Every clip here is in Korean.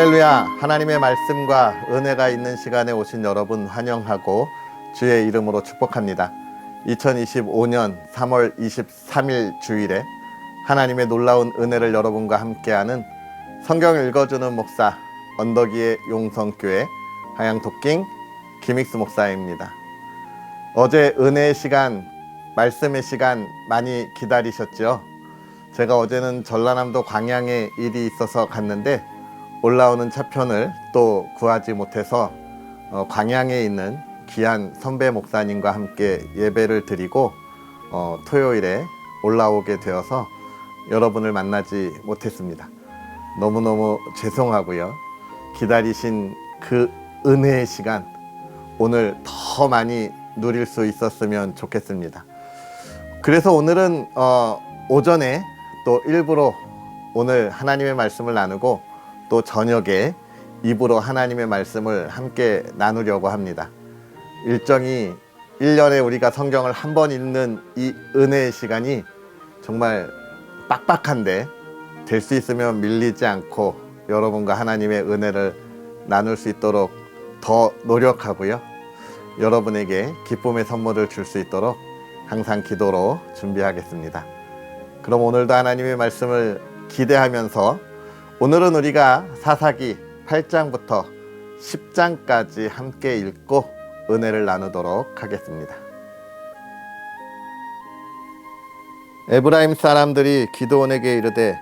할렐루야. 하나님의 말씀과 은혜가 있는 시간에 오신 여러분 환영하고 주의 이름으로 축복합니다. 2025년 3월 23일 주일에 하나님의 놀라운 은혜를 여러분과 함께하는 성경 읽어주는 목사 언덕이의 용성교회 하양토킹 김익수 목사입니다. 어제 은혜의 시간, 말씀의 시간 많이 기다리셨죠? 제가 어제는 전라남도 광양에 일이 있어서 갔는데 올라오는 차편을 또 구하지 못해서 광양에 있는 귀한 선배 목사님과 함께 예배를 드리고 토요일에 올라오게 되어서 여러분을 만나지 못했습니다. 너무너무 죄송하고요. 기다리신 그 은혜의 시간 오늘 더 많이 누릴 수 있었으면 좋겠습니다. 그래서 오늘은 오전에 또 일부러 오늘 하나님의 말씀을 나누고 또 저녁에 입으로 하나님의 말씀을 함께 나누려고 합니다. 일정이 1년에 우리가 성경을 한 번 읽는 이 은혜의 시간이 정말 빡빡한데 될 수 있으면 밀리지 않고 여러분과 하나님의 은혜를 나눌 수 있도록 더 노력하고요. 여러분에게 기쁨의 선물을 줄 수 있도록 항상 기도로 준비하겠습니다. 그럼 오늘도 하나님의 말씀을 기대하면서 오늘은 우리가 사사기 8장부터 10장까지 함께 읽고 은혜를 나누도록 하겠습니다. 에브라임 사람들이 기드온에게 이르되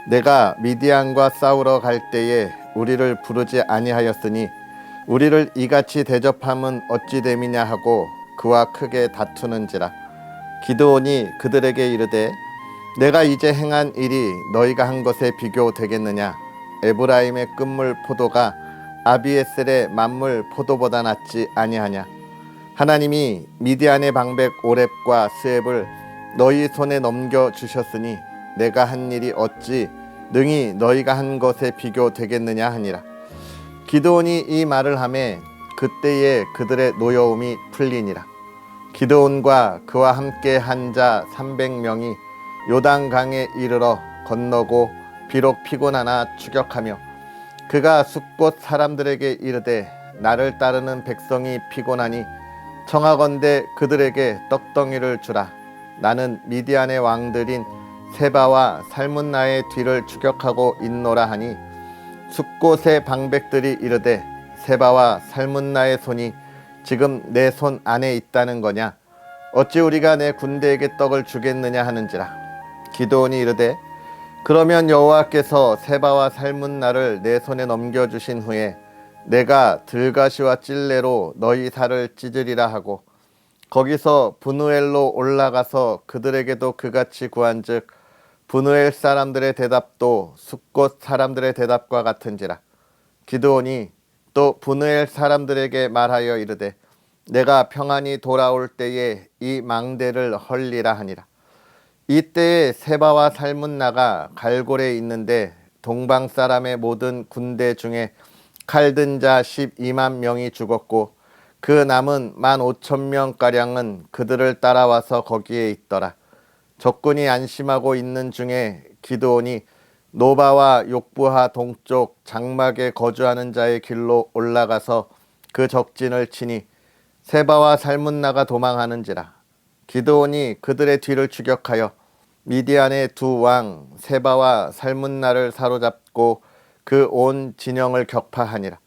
내가 미디안과 싸우러 갈 때에 우리를 부르지 아니하였으니 우리를 이같이 대접함은 어찌 됨이냐 하고 그와 크게 다투는지라. 기드온이 그들에게 이르되 내가 이제 행한 일이 너희가 한 것에 비교되겠느냐? 에브라임의 끝물 포도가 아비에셀의 만물 포도보다 낫지 아니하냐? 하나님이 미디안의 방백 오렙과 스앱을 너희 손에 넘겨주셨으니 내가 한 일이 어찌 능히 너희가 한 것에 비교되겠느냐 하니라. 기드온이 이 말을 하매 그때에 그들의 노여움이 풀리니라. 기드온과 그와 함께 한 자 300명이 요단강에 이르러 건너고 비록 피곤하나 추격하며 그가 숫곳 사람들에게 이르되 나를 따르는 백성이 피곤하니 청하건대 그들에게 떡덩이를 주라. 나는 미디안의 왕들인 세바와 살문나의 뒤를 추격하고 있노라 하니 숫곳의 방백들이 이르되 세바와 살문나의 손이 지금 내 손 안에 있다는 거냐? 어찌 우리가 내 군대에게 떡을 주겠느냐 하는지라. 기드온이 이르되 그러면 여호와께서 세바와 살문나를 내 손에 넘겨주신 후에 내가 들가시와 찔레로 너희 살을 찢으리라 하고 거기서 브누엘로 올라가서 그들에게도 그같이 구한즉 브누엘 사람들의 대답도 숫곳 사람들의 대답과 같은지라. 기드온이 또 브누엘 사람들에게 말하여 이르되 내가 평안히 돌아올 때에 이 망대를 헐리라 하니라. 이때에 세바와 살문나가 갈골에 있는데 동방 사람의 모든 군대 중에 칼든 자 12만 명이 죽었고 그 남은 15,000명가량은 그들을 따라와서 거기에 있더라. 적군이 안심하고 있는 중에 기드온이 노바와 욕부하 동쪽 장막에 거주하는 자의 길로 올라가서 그 적진을 치니 세바와 살문나가 도망하는지라. 기드온이 그들의 뒤를 추격하여 미디안의 두 왕 세바와 살문나를 사로잡고 그 온 진영을 격파하니라.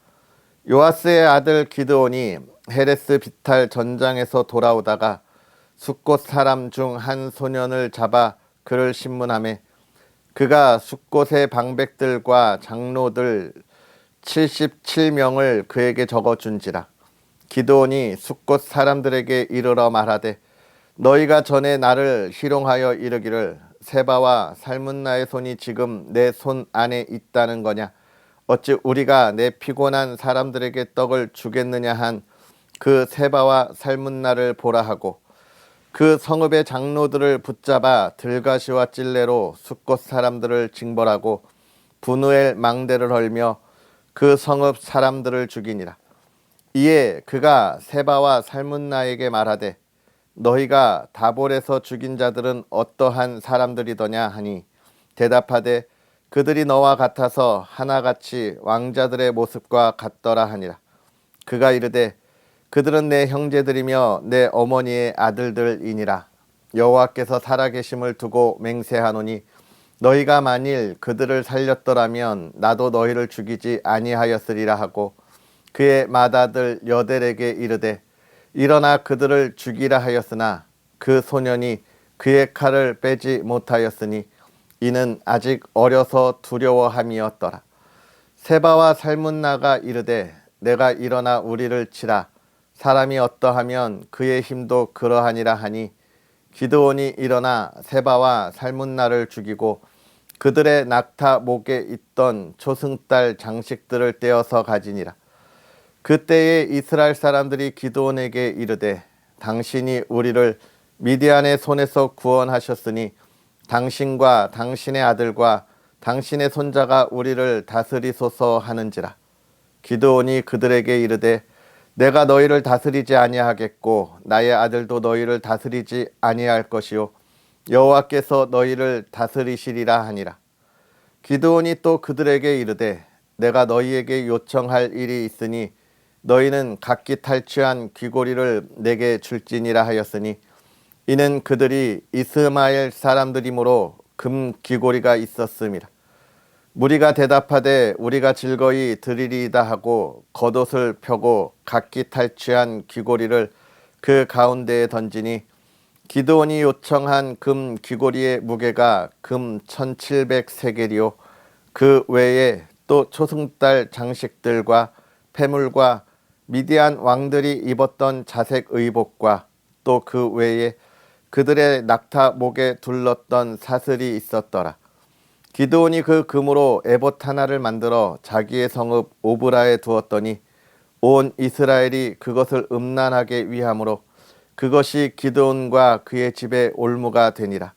요아스의 아들 기드온이 헤레스 비탈 전장에서 돌아오다가 숫곳 사람 중 한 소년을 잡아 그를 신문하매 그가 숫곳의 방백들과 장로들 77명을 그에게 적어준지라. 기드온이 숫곳 사람들에게 이르러 말하되 너희가 전에 나를 희롱하여 이르기를 세바와 살문나의 손이 지금 내 손 안에 있다는 거냐? 어찌 우리가 내 피곤한 사람들에게 떡을 주겠느냐 한 그 세바와 살문나를 보라 하고 그 성읍의 장로들을 붙잡아 들가시와 찔레로 숫곳 사람들을 징벌하고 브누엘 망대를 헐며 그 성읍 사람들을 죽이니라. 이에 그가 세바와 살문나에게 말하되 너희가 다볼에서 죽인 자들은 어떠한 사람들이더냐 하니 대답하되 그들이 너와 같아서 하나같이 왕자들의 모습과 같더라 하니라. 그가 이르되 그들은 내 형제들이며 내 어머니의 아들들이니라. 여호와께서 살아계심을 두고 맹세하노니 너희가 만일 그들을 살렸더라면 나도 너희를 죽이지 아니하였으리라 하고 그의 맏아들 여델에게 이르되 일어나 그들을 죽이라 하였으나 그 소년이 그의 칼을 빼지 못하였으니 이는 아직 어려서 두려워함이었더라. 세바와 살문나가 이르되 내가 일어나 우리를 치라. 사람이 어떠하면 그의 힘도 그러하니라 하니 기드온이 일어나 세바와 살문나를 죽이고 그들의 낙타 목에 있던 초승달 장식들을 떼어서 가지니라. 그때에 이스라엘 사람들이 기드온에게 이르되 당신이 우리를 미디안의 손에서 구원하셨으니 당신과 당신의 아들과 당신의 손자가 우리를 다스리소서 하는지라. 기드온이 그들에게 이르되 내가 너희를 다스리지 아니하겠고 나의 아들도 너희를 다스리지 아니할 것이요 여호와께서 너희를 다스리시리라 하니라. 기드온이 또 그들에게 이르되 내가 너희에게 요청할 일이 있으니 너희는 각기 탈취한 귀고리를 내게 줄지니라 하였으니 이는 그들이 이스마엘 사람들이므로 금 귀고리가 있었음이라. 무리가 대답하되 우리가 즐거이 드리리이다 하고 겉옷을 펴고 각기 탈취한 귀고리를 그 가운데에 던지니 기드온이 요청한 금 귀고리의 무게가 금 1700세겔이요 그 외에 또 초승달 장식들과 폐물과 미디안 왕들이 입었던 자색 의복과 또 그 외에 그들의 낙타 목에 둘렀던 사슬이 있었더라. 기드온이 그 금으로 에봇 하나를 만들어 자기의 성읍 오브라에 두었더니 온 이스라엘이 그것을 음란하게 위함으로 그것이 기드온과 그의 집의 올무가 되니라.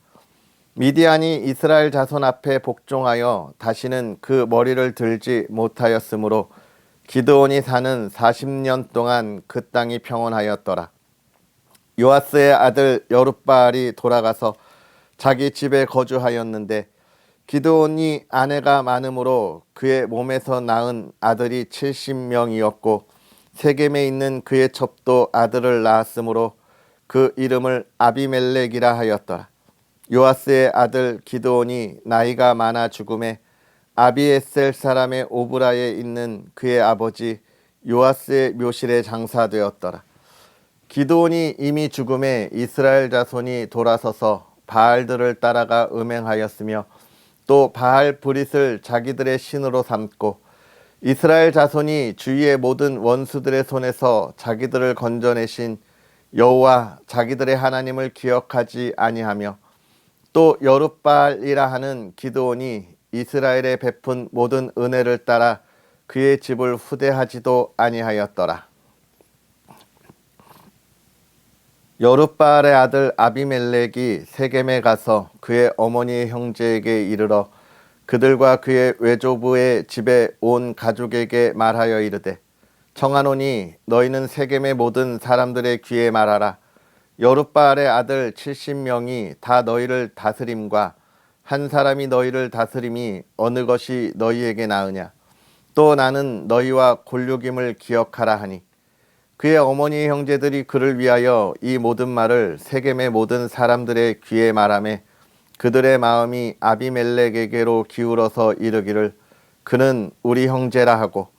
미디안이 이스라엘 자손 앞에 복종하여 다시는 그 머리를 들지 못하였으므로 기드온이 사는 40년 동안 그 땅이 평온하였더라. 요아스의 아들 여룻바알이 돌아가서 자기 집에 거주하였는데 기드온이 아내가 많으므로 그의 몸에서 낳은 아들이 70명이었고 세겜에 있는 그의 첩도 아들을 낳았으므로 그 이름을 아비멜렉이라 하였더라. 요아스의 아들 기드온이 나이가 많아 죽음에 아비에셀 사람의 오브라에 있는 그의 아버지 요아스의 묘실에 장사되었더라. 기드온이 이미 죽음에 이스라엘 자손이 돌아서서 바알들을 따라가 음행하였으며 또 바알 브릿을 자기들의 신으로 삼고 이스라엘 자손이 주위의 모든 원수들의 손에서 자기들을 건져내신 여호와 자기들의 하나님을 기억하지 아니하며 또 여룻바알이라 하는 기드온이 이스라엘에 베푼 모든 은혜를 따라 그의 집을 후대하지도 아니하였더라. 여룻바알의 아들 아비멜렉이 세겜에 가서 그의 어머니의 형제에게 이르러 그들과 그의 외조부의 집에 온 가족에게 말하여 이르되 청하노니 너희는 세겜의 모든 사람들의 귀에 말하라. 여룻바알의 아들 70명이 다 너희를 다스림과 한 사람이 너희를 다스림이 어느 것이 너희에게 나으냐. 또 나는 너희와 골육임을 기억하라 하니 그의 어머니의 형제들이 그를 위하여 이 모든 말을 세겜의 모든 사람들의 귀에 말하매 그들의 마음이 아비멜렉에게로 기울어서 이르기를 그는 우리 형제라 하고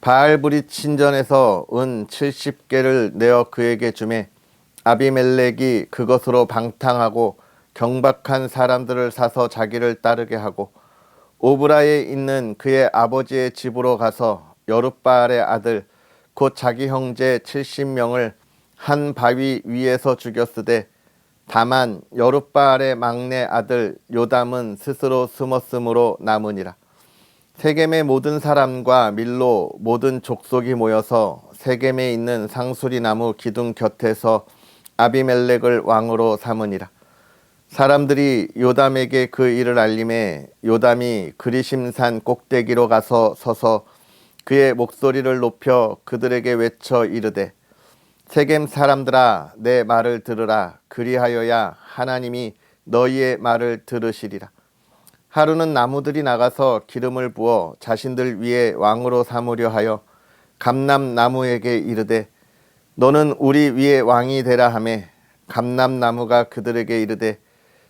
바알브릿 신전에서 은 70개를 내어 그에게 주매 아비멜렉이 그것으로 방탕하고 경박한 사람들을 사서 자기를 따르게 하고 오브라에 있는 그의 아버지의 집으로 가서 여룻바알의 아들 곧 자기 형제 70명을 한 바위 위에서 죽였으되 다만 여룻바알의 막내 아들 요담은 스스로 숨었으므로 남으니라. 세겜의 모든 사람과 밀로 모든 족속이 모여서 세겜에 있는 상수리 나무 기둥 곁에서 아비멜렉을 왕으로 삼으니라. 사람들이 요담에게 그 일을 알림해 요담이 그리심산 꼭대기로 가서 서서 그의 목소리를 높여 그들에게 외쳐 이르되 세겜 사람들아 내 말을 들으라. 그리하여야 하나님이 너희의 말을 들으시리라. 하루는 나무들이 나가서 기름을 부어 자신들 위에 왕으로 삼으려 하여 감람나무에게 이르되 너는 우리 위에 왕이 되라 하매 감람나무가 그들에게 이르되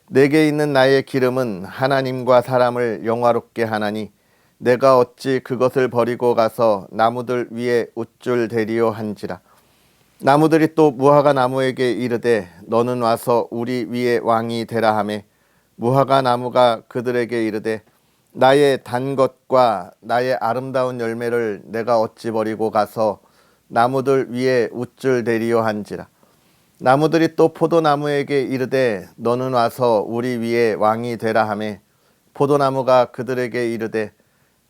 내게 있는 나의 기름은 하나님과 사람을 영화롭게 하나니 내가 어찌 그것을 버리고 가서 나무들 위에 웃줄 대리오 한지라. 나무들이 또 무화과 나무에게 이르되 너는 와서 우리 위에 왕이 되라 하매 무화과 나무가 그들에게 이르되 나의 단 것과 나의 아름다운 열매를 내가 어찌 버리고 가서 나무들 위에 웃줄 대리오 한지라. 나무들이 또 포도나무에게 이르되 너는 와서 우리 위에 왕이 되라 하매 포도나무가 그들에게 이르되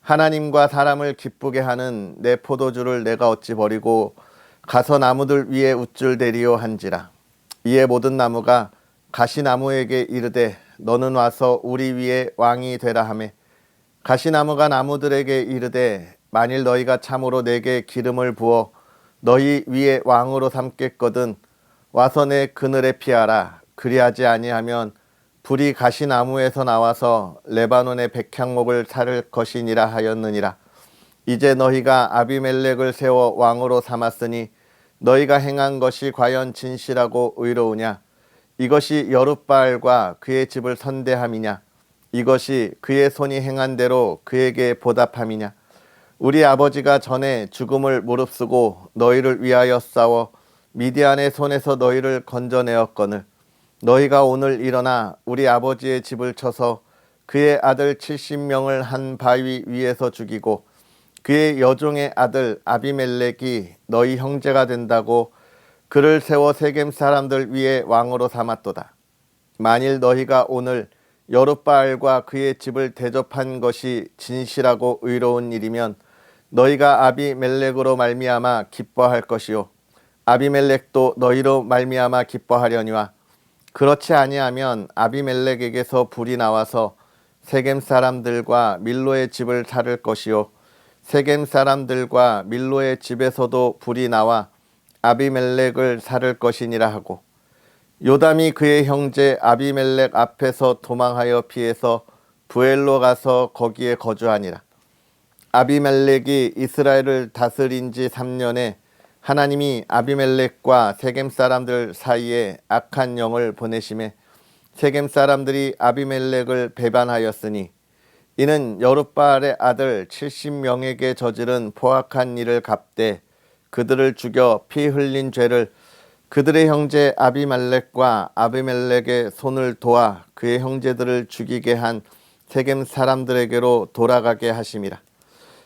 하나님과 사람을 기쁘게 하는 내 포도주를 내가 어찌 버리고 가서 나무들 위에 웃줄 대리오 한지라. 이에 모든 나무가 가시나무에게 이르되 너는 와서 우리 위에 왕이 되라 하매 가시나무가 나무들에게 이르되 만일 너희가 참으로 내게 기름을 부어 너희 위에 왕으로 삼겠거든 와서 내 그늘에 피하라. 그리하지 아니하면 불이 가시나무에서 나와서 레바논의 백향목을 살을 것이니라 하였느니라. 이제 너희가 아비멜렉을 세워 왕으로 삼았으니 너희가 행한 것이 과연 진실하고 의로우냐? 이것이 여룻바알과 그의 집을 선대함이냐? 이것이 그의 손이 행한 대로 그에게 보답함이냐? 우리 아버지가 전에 죽음을 무릅쓰고 너희를 위하여 싸워 미디안의 손에서 너희를 건져내었거늘 너희가 오늘 일어나 우리 아버지의 집을 쳐서 그의 아들 70명을 한 바위 위에서 죽이고 그의 여종의 아들 아비멜렉이 너희 형제가 된다고 그를 세워 세겜 사람들 위에 왕으로 삼았도다. 만일 너희가 오늘 여룻바알과 그의 집을 대접한 것이 진실하고 의로운 일이면 너희가 아비멜렉으로 말미암아 기뻐할 것이요 아비멜렉도 너희로 말미암아 기뻐하려니와 그렇지 아니하면 아비멜렉에게서 불이 나와서 세겜 사람들과 밀로의 집을 살을 것이요 세겜 사람들과 밀로의 집에서도 불이 나와 아비멜렉을 살을 것이니라 하고 요담이 그의 형제 아비멜렉 앞에서 도망하여 피해서 부엘로 가서 거기에 거주하니라. 아비멜렉이 이스라엘을 다스린 지 3년에 하나님이 아비멜렉과 세겜 사람들 사이에 악한 영을 보내심에 세겜 사람들이 아비멜렉을 배반하였으니 이는 여룻바알의 아들 70명에게 저지른 포악한 일을 갚되 그들을 죽여 피 흘린 죄를 그들의 형제 아비멜렉과 아비멜렉의 손을 도와 그의 형제들을 죽이게 한 세겜 사람들에게로 돌아가게 하심이라.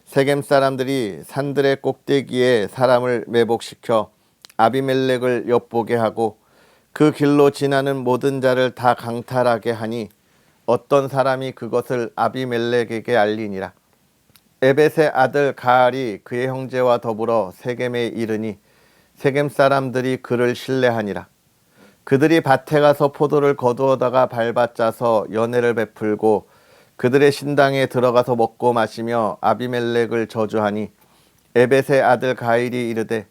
세겜 사람들이 산들의 꼭대기에 사람을 매복시켜 아비멜렉을 엿보게 하고 그 길로 지나는 모든 자를 다 강탈하게 하니 어떤 사람이 그것을 아비멜렉에게 알리니라. 에벳의 아들 가알이 그의 형제와 더불어 세겜에 이르니 세겜 사람들이 그를 신뢰하니라. 그들이 밭에 가서 포도를 거두어다가 밟아짜서 연회를 베풀고 그들의 신당에 들어가서 먹고 마시며 아비멜렉을 저주하니 에벳의 아들 가일이 이르되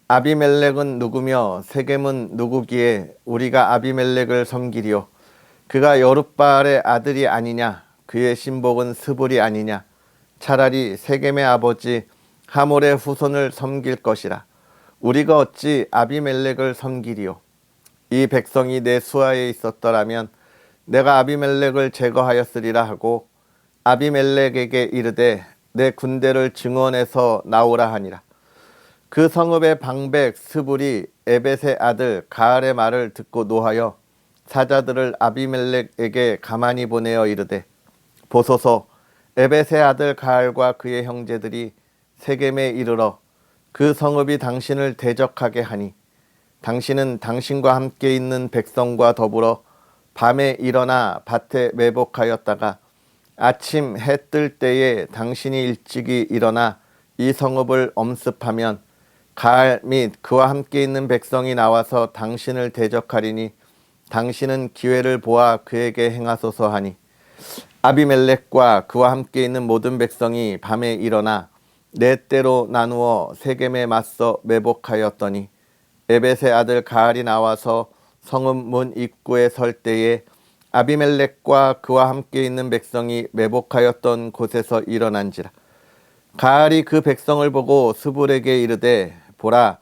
아비멜렉은 누구며 세겜은 누구기에 우리가 아비멜렉을 섬기리요 그가 여룻바알의 아들이 아니냐 그의 신복은 스불이 아니냐 차라리 세겜의 아버지 하몰의 후손을 섬길 것이라. 우리가 어찌 아비멜렉을 섬기리요 이 백성이 내 수하에 있었더라면 내가 아비멜렉을 제거하였으리라 하고 아비멜렉에게 이르되 내 군대를 증원해서 나오라 하니라. 그 성읍의 방백 스불이 에벳의 아들 가알의 말을 듣고 노하여 사자들을 아비멜렉에게 가만히 보내어 이르되 보소서 에벳의 아들 가알과 그의 형제들이 세겜에 이르러 그 성읍이 당신을 대적하게 하니 당신은 당신과 함께 있는 백성과 더불어 밤에 일어나 밭에 매복하였다가 아침 해 뜰 때에 당신이 일찍이 일어나 이 성읍을 엄습하면 가알 및 그와 함께 있는 백성이 나와서 당신을 대적하리니 당신은 기회를 보아 그에게 행하소서 하니 아비멜렉과 그와 함께 있는 모든 백성이 밤에 일어나 네 때로 나누어 세겜에 맞서 매복하였더니 에벳의 아들 가알이 나와서 성읍 문 입구에 설 때에 아비멜렉과 그와 함께 있는 백성이 매복하였던 곳에서 일어난지라. 가알이 그 백성을 보고 스불에게 이르되 보라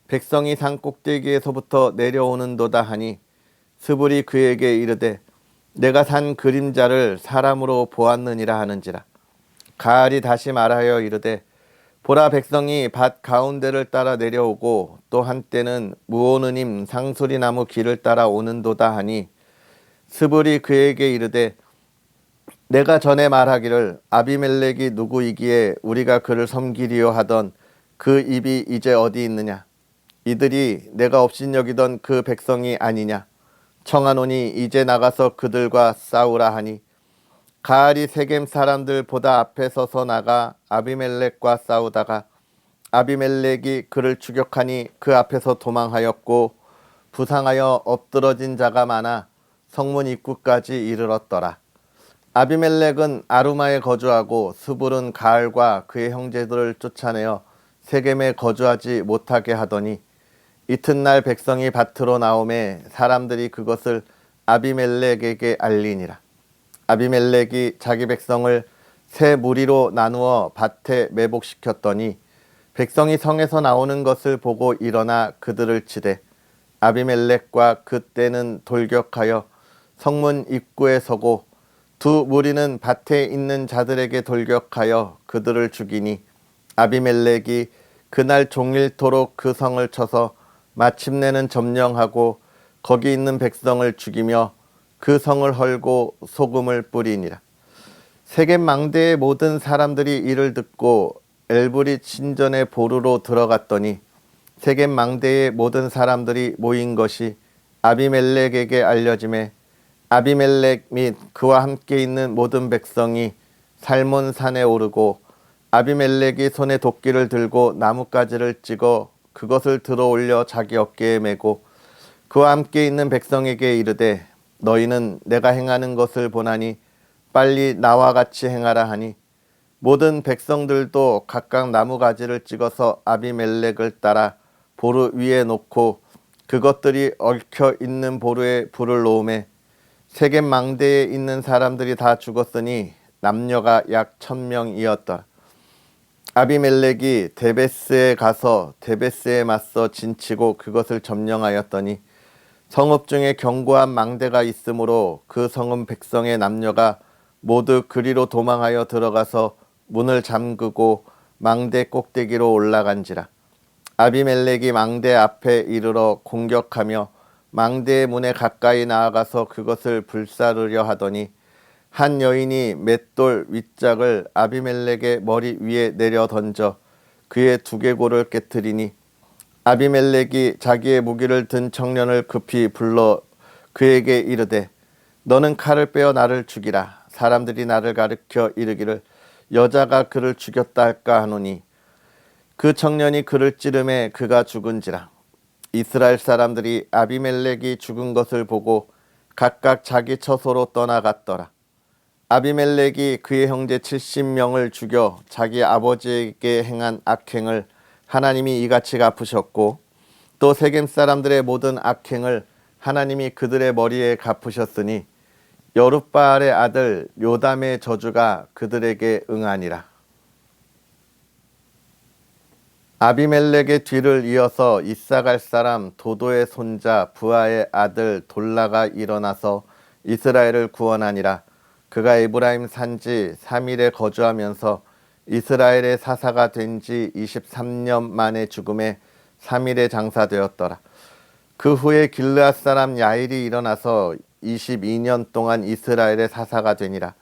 백성이 산 꼭대기에서부터 내려오는도다 하니 스불이 그에게 이르되 내가 산 그림자를 사람으로 보았느니라 하는지라. 가알이 다시 말하여 이르되 보라 백성이 밭 가운데를 따라 내려오고 또 한때는 무오느님 상수리나무 길을 따라 오는도다 하니 스불이 그에게 이르되 내가 전에 말하기를 아비멜렉이 누구이기에 우리가 그를 섬기리요 하던 그 입이 이제 어디 있느냐. 이들이 내가 업신여기던 그 백성이 아니냐. 청하노니 이제 나가서 그들과 싸우라 하니 가알이 세겜 사람들 보다 앞에 서서 나가 아비멜렉과 싸우다가 아비멜렉이 그를 추격하니 그 앞에서 도망하였고 부상하여 엎드러진 자가 많아 성문 입구까지 이르렀더라. 아비멜렉은 아루마에 거주하고 스불은 가알과 그의 형제들을 쫓아내어 세겜에 거주하지 못하게 하더니 이튿날 백성이 밭으로 나오매 사람들이 그것을 아비멜렉에게 알리니라. 아비멜렉이 자기 백성을 세 무리로 나누어 밭에 매복시켰더니 백성이 성에서 나오는 것을 보고 일어나 그들을 치되 아비멜렉과 그때는 돌격하여 성문 입구에 서고 두 무리는 밭에 있는 자들에게 돌격하여 그들을 죽이니 아비멜렉이 그날 종일토록 그 성을 쳐서 마침내는 점령하고 거기 있는 백성을 죽이며 그 성을 헐고 소금을 뿌리니라. 세겜 망대의 모든 사람들이 이를 듣고 엘브릿 신전의 보루로 들어갔더니 세겜 망대의 모든 사람들이 모인 것이 아비멜렉에게 알려지매 아비멜렉 및 그와 함께 있는 모든 백성이 살몬산에 오르고 아비멜렉이 손에 도끼를 들고 나뭇가지를 찍어 그것을 들어 올려 자기 어깨에 메고 그와 함께 있는 백성에게 이르되 너희는 내가 행하는 것을 보나니 빨리 나와 같이 행하라 하니 모든 백성들도 각각 나무가지를 찍어서 아비멜렉을 따라 보루 위에 놓고 그것들이 얽혀 있는 보루에 불을 놓음에 세겜 망대에 있는 사람들이 다 죽었으니 남녀가 약 1000명이었더라. 아비멜렉이 데베스에 가서 데베스에 맞서 진치고 그것을 점령하였더니 성읍 중에 견고한 망대가 있으므로 그 성읍 백성의 남녀가 모두 그리로 도망하여 들어가서 문을 잠그고 망대 꼭대기로 올라간지라. 아비멜렉이 망대 앞에 이르러 공격하며 망대의 문에 가까이 나아가서 그것을 불사르려 하더니 한 여인이 맷돌 윗짝을 아비멜렉의 머리 위에 내려 던져 그의 두개골을 깨뜨리니 아비멜렉이 자기의 무기를 든 청년을 급히 불러 그에게 이르되 너는 칼을 빼어 나를 죽이라. 사람들이 나를 가리켜 이르기를 여자가 그를 죽였다 할까 하노니 그 청년이 그를 찌르매 그가 죽은지라. 이스라엘 사람들이 아비멜렉이 죽은 것을 보고 각각 자기 처소로 떠나갔더라. 아비멜렉이 그의 형제 70명을 죽여 자기 아버지에게 행한 악행을 하나님이 이같이 갚으셨고 또 세겜 사람들의 모든 악행을 하나님이 그들의 머리에 갚으셨으니 여룻바알의 아들 요담의 저주가 그들에게 응하니라. 아비멜렉의 뒤를 이어서 이사갈 사람 도도의 손자 부하의 아들 돌라가 일어나서 이스라엘을 구원하니라. 그가 에브라임 산지 3일에 거주하면서 이스라엘의 사사가 된 지 23년 만에 죽음에 3일에 장사되었더라. 그 후에 길르앗 사람 야일이 일어나서 22년 동안 이스라엘의 사사가 되니라.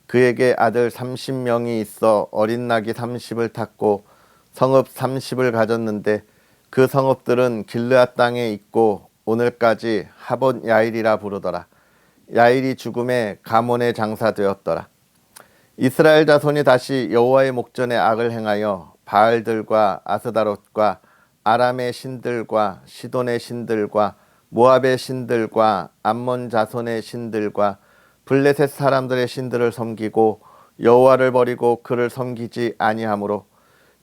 그에게 아들 30명이 있어 어린 낙이 30을 탔고 성읍 30을 가졌는데 그 성읍들은 길르앗 땅에 있고 오늘까지 하봇 야일이라 부르더라. 야일이 죽음에 가몬에 장사되었더라. 이스라엘 자손이 다시 여호와의 목전에 악을 행하여 바알들과 아스다롯과 아람의 신들과 시돈의 신들과 모압의 신들과 암몬 자손의 신들과 블레셋 사람들의 신들을 섬기고 여호와를 버리고 그를 섬기지 아니하므로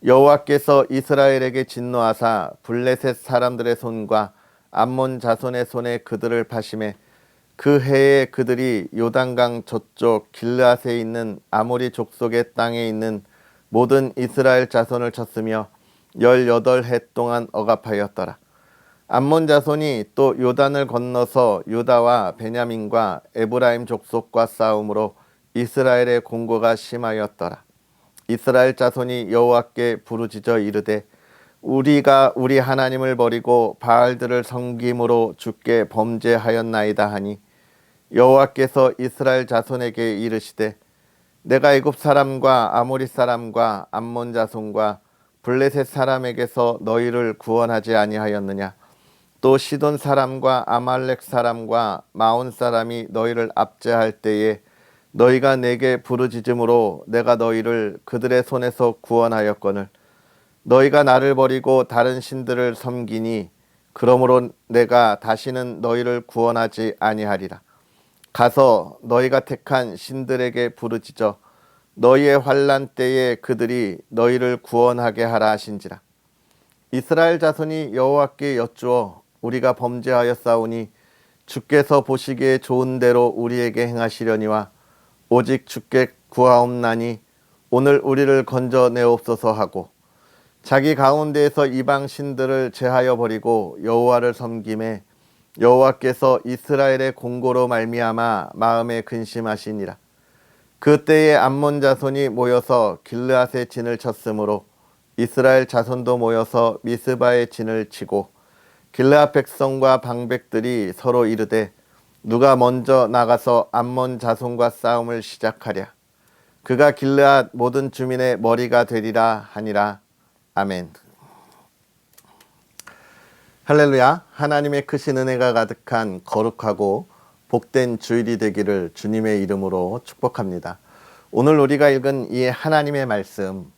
여호와께서 이스라엘에게 진노하사 블레셋 사람들의 손과 암몬 자손의 손에 그들을 파심해 그 해에 그들이 요단강 저쪽 길르앗에 있는 아모리 족속의 땅에 있는 모든 이스라엘 자손을 쳤으며 18해 동안 억압하였더라. 암몬 자손이 또 요단을 건너서 유다와 베냐민과 에브라임 족속과 싸움으로 이스라엘의 공고가 심하였더라. 이스라엘 자손이 여호와께 부르짖어 이르되 우리가 우리 하나님을 버리고 바알들을 섬김으로 주께 범죄하였나이다 하니 여호와께서 이스라엘 자손에게 이르시되 내가 애굽 사람과 아모리 사람과 암몬 자손과 블레셋 사람에게서 너희를 구원하지 아니하였느냐. 또 시돈 사람과 아말렉 사람과 마온 사람이 너희를 압제할 때에 너희가 내게 부르짖음으로 내가 너희를 그들의 손에서 구원하였거늘 너희가 나를 버리고 다른 신들을 섬기니 그러므로 내가 다시는 너희를 구원하지 아니하리라. 가서 너희가 택한 신들에게 부르짖어 너희의 환난 때에 그들이 너희를 구원하게 하라 하신지라. 이스라엘 자손이 여호와께 여쭈어 우리가 범죄하였사오니 주께서 보시기에 좋은 대로 우리에게 행하시려니와 오직 주께 구하옵나니 오늘 우리를 건져내옵소서 하고 자기 가운데에서 이방 신들을 제하여 버리고 여호와를 섬김에 여호와께서 이스라엘의 공고로 말미암아 마음에 근심하시니라. 그때에 암몬 자손이 모여서 길르앗의 진을 쳤으므로 이스라엘 자손도 모여서 미스바의 진을 치고 길르앗 백성과 방백들이 서로 이르되 누가 먼저 나가서 암몬 자손과 싸움을 시작하랴. 그가 길르앗 모든 주민의 머리가 되리라 하니라. 아멘. 할렐루야. 하나님의 크신 은혜가 가득한 거룩하고 복된 주일이 되기를 주님의 이름으로 축복합니다. 오늘 우리가 읽은 이 하나님의 말씀,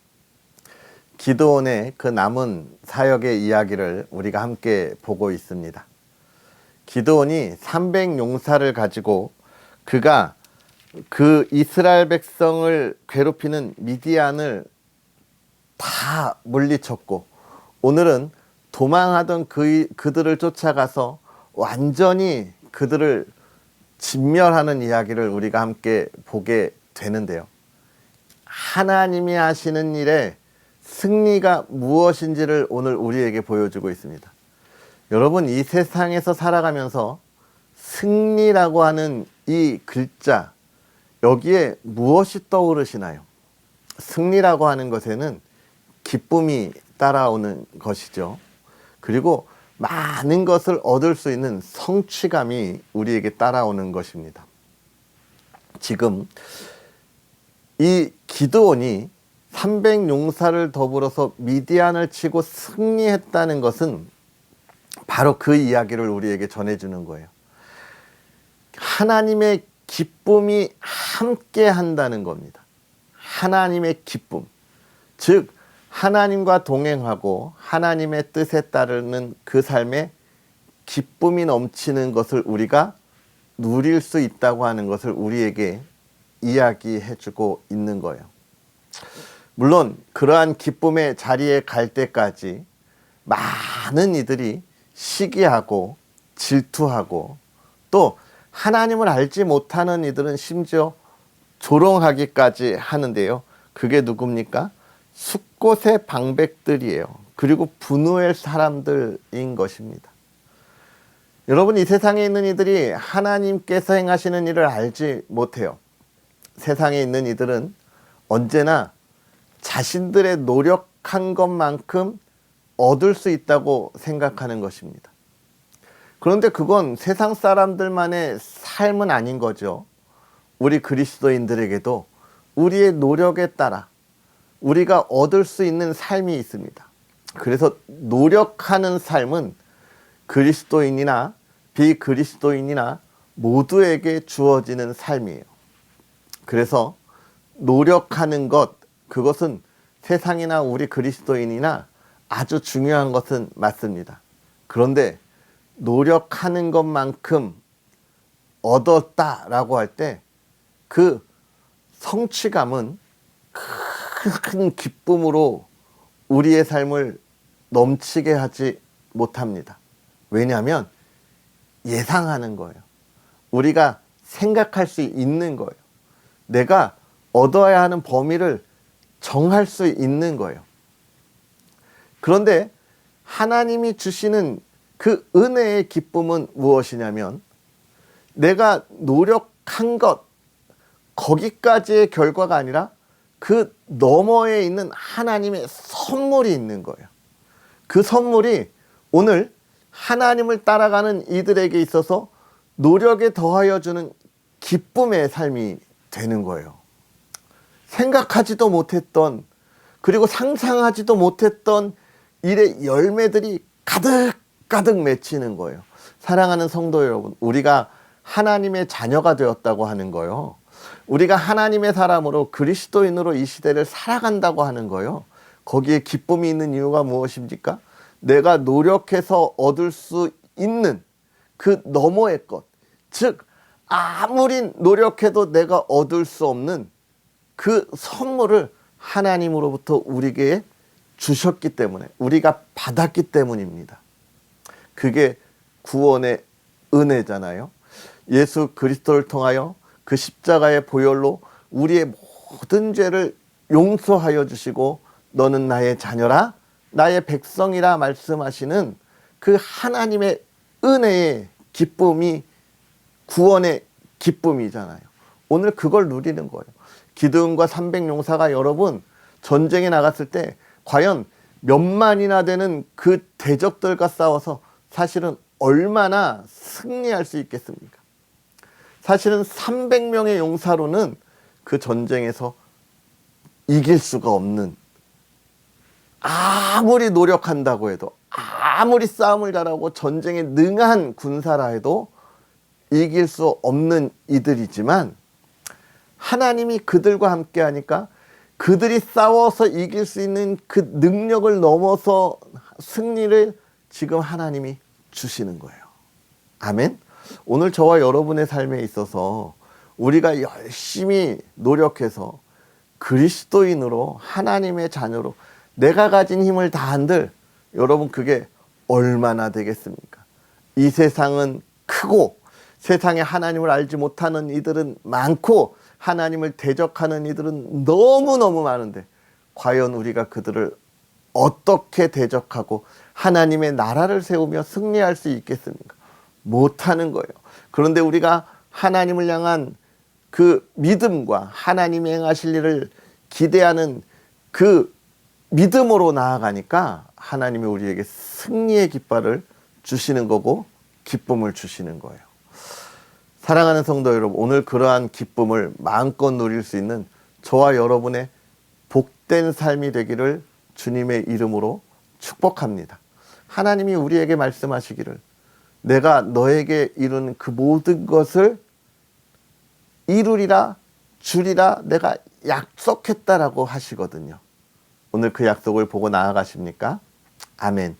기드온의 그 남은 사역의 이야기를 우리가 함께 보고 있습니다. 기드온이 300용사를 가지고 그가 그 이스라엘 백성을 괴롭히는 미디안을 다 물리쳤고 오늘은 도망하던 그들을 쫓아가서 완전히 그들을 진멸하는 이야기를 우리가 함께 보게 되는데요. 하나님이 하시는 일에 승리가 무엇인지를 오늘 우리에게 보여주고 있습니다. 여러분, 이 세상에서 살아가면서 승리라고 하는 이 글자, 여기에 무엇이 떠오르시나요? 승리라고 하는 것에는 기쁨이 따라오는 것이죠. 그리고 많은 것을 얻을 수 있는 성취감이 우리에게 따라오는 것입니다. 지금 이 기드온이 300용사를 더불어서 미디안을 치고 승리했다는 것은 바로 그 이야기를 우리에게 전해주는 거예요. 하나님의 기쁨이 함께 한다는 겁니다. 하나님의 기쁨. 즉 하나님과 동행하고 하나님의 뜻에 따르는 그 삶에 기쁨이 넘치는 것을 우리가 누릴 수 있다고 하는 것을 우리에게 이야기해주고 있는 거예요. 물론 그러한 기쁨의 자리에 갈 때까지 많은 이들이 시기하고 질투하고 또 하나님을 알지 못하는 이들은 심지어 조롱하기까지 하는데요. 그게 누굽니까? 숫곳의 방백들이에요. 그리고 분노의 사람들인 것입니다. 여러분, 이 세상에 있는 이들이 하나님께서 행하시는 일을 알지 못해요. 세상에 있는 이들은 언제나 자신들의 노력한 것만큼 얻을 수 있다고 생각하는 것입니다. 그런데 그건 세상 사람들만의 삶은 아닌 거죠. 우리 그리스도인들에게도 우리의 노력에 따라 우리가 얻을 수 있는 삶이 있습니다. 그래서 노력하는 삶은 그리스도인이나 비그리스도인이나 모두에게 주어지는 삶이에요. 그래서 노력하는 것, 그것은 세상이나 우리 그리스도인이나 아주 중요한 것은 맞습니다. 그런데 노력하는 것만큼 얻었다라고 할 때 그 성취감은 큰 기쁨으로 우리의 삶을 넘치게 하지 못합니다. 왜냐하면 예상하는 거예요. 우리가 생각할 수 있는 거예요. 내가 얻어야 하는 범위를 정할 수 있는 거예요. 그런데 하나님이 주시는 그 은혜의 기쁨은 무엇이냐면, 내가 노력한 것, 거기까지의 결과가 아니라 그 너머에 있는 하나님의 선물이 있는 거예요. 그 선물이 오늘 하나님을 따라가는 이들에게 있어서 노력에 더하여 주는 기쁨의 삶이 되는 거예요. 생각하지도 못했던, 그리고 상상하지도 못했던 일의 열매들이 가득가득 맺히는 거예요. 사랑하는 성도 여러분, 우리가 하나님의 자녀가 되었다고 하는 거예요. 우리가 하나님의 사람으로 그리스도인으로 이 시대를 살아간다고 하는 거예요. 거기에 기쁨이 있는 이유가 무엇입니까? 내가 노력해서 얻을 수 있는 그 너머의 것, 즉 아무리 노력해도 내가 얻을 수 없는 그 선물을 하나님으로부터 우리에게 주셨기 때문에, 우리가 받았기 때문입니다. 그게 구원의 은혜잖아요. 예수 그리스도를 통하여 그 십자가의 보혈로 우리의 모든 죄를 용서하여 주시고 너는 나의 자녀라, 나의 백성이라 말씀하시는 그 하나님의 은혜의 기쁨이 구원의 기쁨이잖아요. 오늘 그걸 누리는 거예요. 기드온과 300용사가 여러분 전쟁에 나갔을 때 과연 몇만이나 되는 그 대적들과 싸워서 사실은 얼마나 승리할 수 있겠습니까? 사실은 300명의 용사로는 그 전쟁에서 이길 수가 없는, 아무리 노력한다고 해도, 아무리 싸움을 잘하고 전쟁에 능한 군사라 해도 이길 수 없는 이들이지만, 하나님이 그들과 함께 하니까 그들이 싸워서 이길 수 있는 그 능력을 넘어서 승리를 지금 하나님이 주시는 거예요. 아멘. 오늘 저와 여러분의 삶에 있어서 우리가 열심히 노력해서 그리스도인으로, 하나님의 자녀로 내가 가진 힘을 다한들, 여러분 그게 얼마나 되겠습니까? 이 세상은 크고 세상에 하나님을 알지 못하는 이들은 많고 하나님을 대적하는 이들은 너무너무 많은데, 과연 우리가 그들을 어떻게 대적하고 하나님의 나라를 세우며 승리할 수 있겠습니까? 못하는 거예요. 그런데 우리가 하나님을 향한 그 믿음과 하나님이 행하실 일을 기대하는 그 믿음으로 나아가니까 하나님이 우리에게 승리의 깃발을 주시는 거고 기쁨을 주시는 거예요. 사랑하는 성도 여러분, 오늘 그러한 기쁨을 마음껏 누릴 수 있는 저와 여러분의 복된 삶이 되기를 주님의 이름으로 축복합니다. 하나님이 우리에게 말씀하시기를, 내가 너에게 이룬 그 모든 것을 이루리라, 주리라 내가 약속했다라고 하시거든요. 오늘 그 약속을 보고 나아가십니까? 아멘.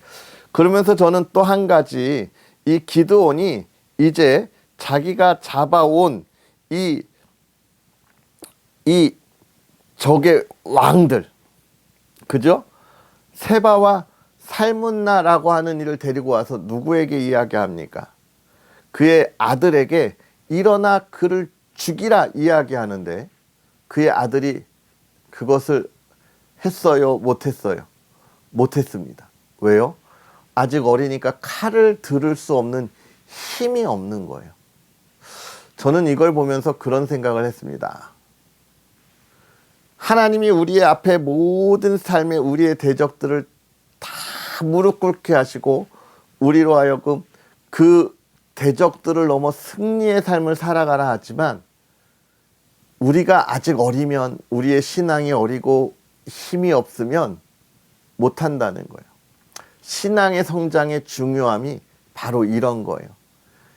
그러면서 저는 또 한 가지, 이 기드온이 이제 자기가 잡아온 이 적의 왕들, 그죠? 세바와 살문나라고 하는 이를 데리고 와서 누구에게 이야기합니까? 그의 아들에게 일어나 그를 죽이라 이야기하는데, 그의 아들이 그것을 했어요? 못했어요? 못했습니다. 왜요? 아직 어리니까 칼을 들을 수 없는 힘이 없는 거예요. 저는 이걸 보면서 그런 생각을 했습니다. 하나님이 우리의 앞에 모든 삶에 우리의 대적들을 다 무릎 꿇게 하시고 우리로 하여금 그 대적들을 넘어 승리의 삶을 살아가라 하지만, 우리가 아직 어리면, 우리의 신앙이 어리고 힘이 없으면 못한다는 거예요. 신앙의 성장의 중요함이 바로 이런 거예요.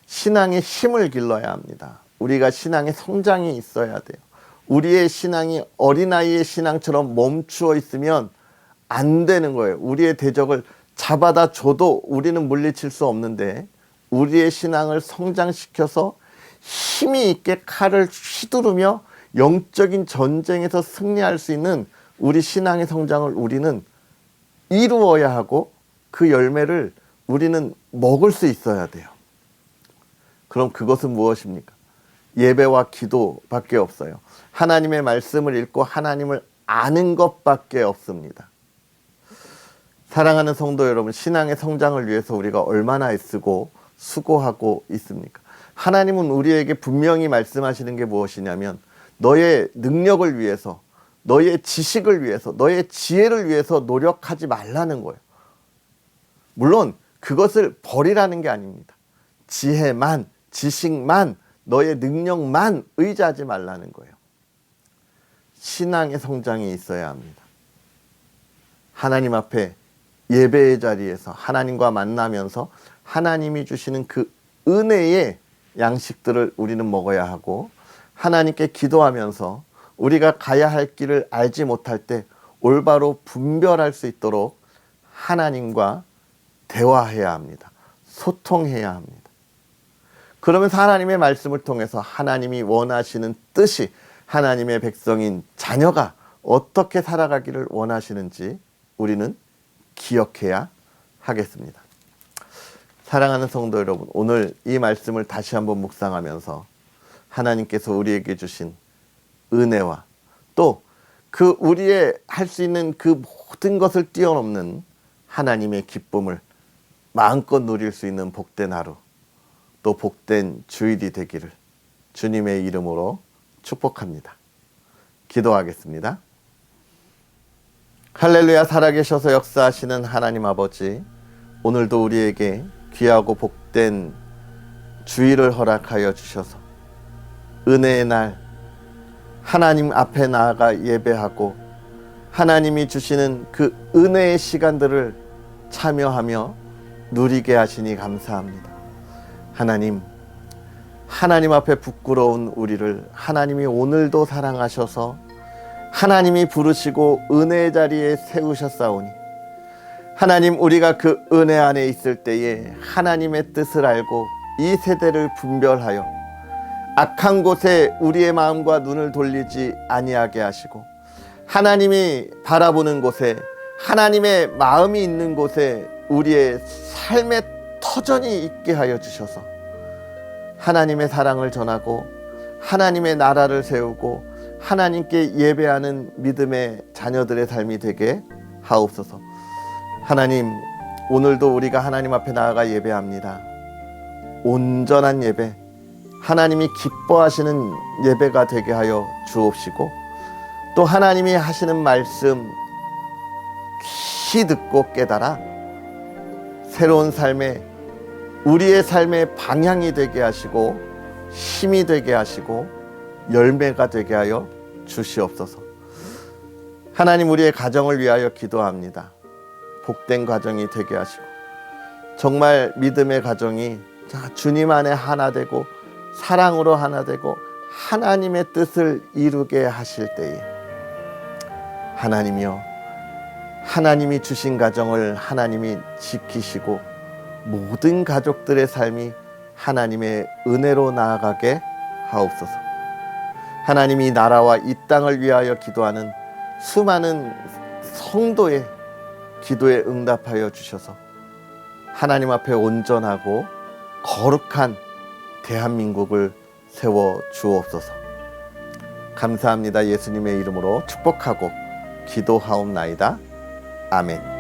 신앙의 힘을 길러야 합니다. 우리가 신앙의 성장이 있어야 돼요. 우리의 신앙이 어린아이의 신앙처럼 멈추어 있으면 안 되는 거예요. 우리의 대적을 잡아다 줘도 우리는 물리칠 수 없는데, 우리의 신앙을 성장시켜서 힘이 있게 칼을 휘두르며 영적인 전쟁에서 승리할 수 있는 우리 신앙의 성장을 우리는 이루어야 하고, 그 열매를 우리는 먹을 수 있어야 돼요. 그럼 그것은 무엇입니까? 예배와 기도밖에 없어요. 하나님의 말씀을 읽고 하나님을 아는 것밖에 없습니다. 사랑하는 성도 여러분, 신앙의 성장을 위해서 우리가 얼마나 애쓰고 수고하고 있습니까? 하나님은 우리에게 분명히 말씀하시는 게 무엇이냐면 너의 능력을 위해서, 너의 지식을 위해서, 너의 지혜를 위해서 노력하지 말라는 거예요. 물론 그것을 버리라는 게 아닙니다. 지혜만, 지식만, 너의 능력만 의지하지 말라는 거예요. 신앙의 성장이 있어야 합니다. 하나님 앞에 예배의 자리에서 하나님과 만나면서 하나님이 주시는 그 은혜의 양식들을 우리는 먹어야 하고, 하나님께 기도하면서 우리가 가야 할 길을 알지 못할 때 올바로 분별할 수 있도록 하나님과 대화해야 합니다. 소통해야 합니다. 그러면서 하나님의 말씀을 통해서 하나님이 원하시는 뜻이, 하나님의 백성인 자녀가 어떻게 살아가기를 원하시는지 우리는 기억해야 하겠습니다. 사랑하는 성도 여러분, 오늘 이 말씀을 다시 한번 묵상하면서 하나님께서 우리에게 주신 은혜와 또 그 우리의 할 수 있는 그 모든 것을 뛰어넘는 하나님의 기쁨을 마음껏 누릴 수 있는 복된 하루, 또 복된 주일이 되기를 주님의 이름으로 축복합니다. 기도하겠습니다. 할렐루야. 살아계셔서 역사하시는 하나님 아버지, 오늘도 우리에게 귀하고 복된 주일을 허락하여 주셔서 은혜의 날 하나님 앞에 나아가 예배하고 하나님이 주시는 그 은혜의 시간들을 참여하며 누리게 하시니 감사합니다. 하나님 앞에 부끄러운 우리를 하나님이 오늘도 사랑하셔서 하나님이 부르시고 은혜의 자리에 세우셨사오니, 하나님, 우리가 그 은혜 안에 있을 때에 하나님의 뜻을 알고 이 세대를 분별하여 악한 곳에 우리의 마음과 눈을 돌리지 아니하게 하시고, 하나님이 바라보는 곳에, 하나님의 마음이 있는 곳에 우리의 삶의 터전이 있게 하여 주셔서 하나님의 사랑을 전하고 하나님의 나라를 세우고 하나님께 예배하는 믿음의 자녀들의 삶이 되게 하옵소서. 하나님, 오늘도 우리가 하나님 앞에 나아가 예배합니다. 온전한 예배, 하나님이 기뻐하시는 예배가 되게 하여 주옵시고, 또 하나님이 하시는 말씀 귀히 듣고 깨달아 새로운 삶에, 우리의 삶의 방향이 되게 하시고 힘이 되게 하시고 열매가 되게 하여 주시옵소서. 하나님, 우리의 가정을 위하여 기도합니다. 복된 가정이 되게 하시고 정말 믿음의 가정이 주님 안에 하나 되고 사랑으로 하나 되고 하나님의 뜻을 이루게 하실 때에, 하나님이여, 하나님이 주신 가정을 하나님이 지키시고 모든 가족들의 삶이 하나님의 은혜로 나아가게 하옵소서. 하나님이 나라와 이 땅을 위하여 기도하는 수많은 성도의 기도에 응답하여 주셔서 하나님 앞에 온전하고 거룩한 대한민국을 세워 주옵소서. 감사합니다. 예수님의 이름으로 축복하고 기도하옵나이다. 아멘.